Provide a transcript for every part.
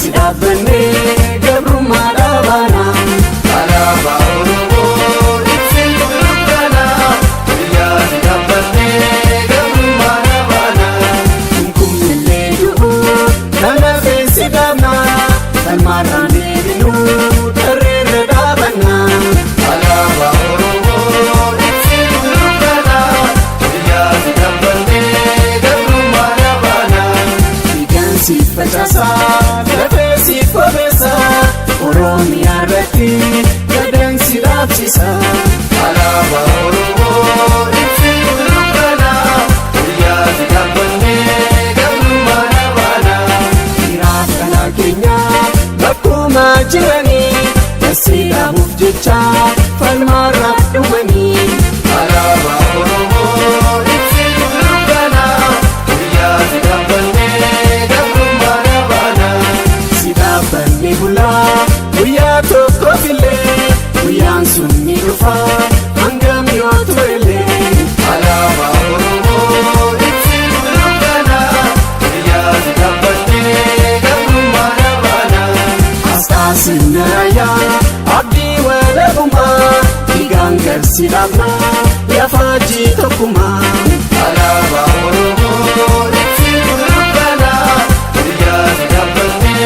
sidabne gabruma dabana alaba oromoo ittiin gurgurana guyyaa sidabne gabruma dabana kumkumillee du'uu kana feesidabna kalmaarraan deebinuu tarreerra dhaabanna alaba oromoo ittiin gurgurana guyyaa sidabne gabruma dabana dhiigaan facaasaa lafee kobeessa Oromiyaa irratti gadaan si dhaabsisa alaabaa Oromoo ittiin gurgurana guyyaa sidabne gabrummaa dhaabana dhiiraaf dhalaa keenya bakkuma jiranii dasii dhaabuuf jecha falmaarraaf dhumanii alaabaa Oromoo ittiin gurgurana guyyaa sidabne banni bulaa guyyaa tokko filee guyyaan sun ni dhufa hangam yoo turelee alaabaa Oromoo ittiin gurgurana guyyaa sidabne gabrummaa dhaabana asxaa sinnaayyaa abdii walabummaa dhiigaan garsi dhaabna yafaajii tokkummaa alaabaa Oromoo ittiin gurgurana guyyaa sidabne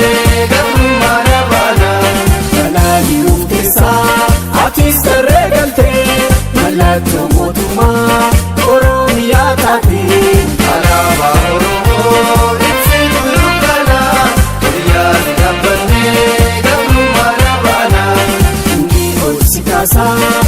Atisarree galtee mallattoo mootummaa Oromiyaa taatee alaabaa Oromoo ittiin gurgurana guyyaa sidabne gabrummaa dhaabana hundi ol si kaasaa.